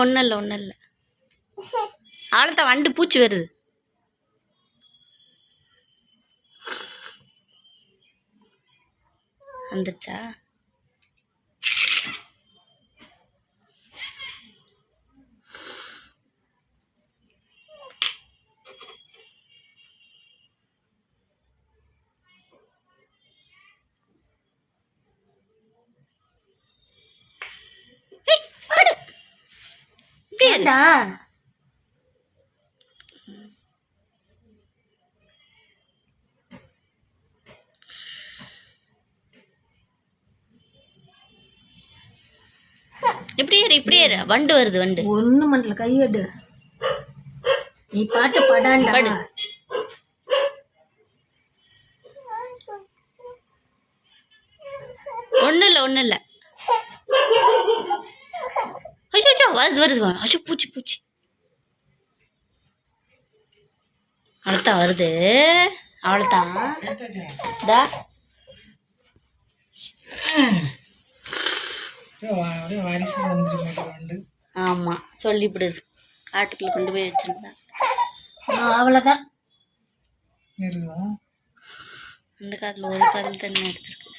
ஒன்றும் இல்லை ஒன்றும் இல்லை. அவ்வளோதான், வண்டு பூச்சி வருது. வந்துருச்சா? ஏண்டா இப்படி ஏறு வண்டு வருது. வண்டு ஒன்றும் பண்ணல, கையெடு. நீ பாட்டு படாண்டா. ஒன்றும் இல்லை ஒன்றும் இல்லை. அச்சோ வருது வருது. அச்சோ பூச்சி பூச்சி. அவ்வளோதான் வருது. அவ்வளோதான். தா ஆமாம், சொல்லிவிடுது. காட்டுக்குள்ளே கொண்டு போய் வச்சுருந்தேன். அவ்வளோதான். அந்த காதில் ஒரு காதில் தண்ணி எடுத்துருக்கு.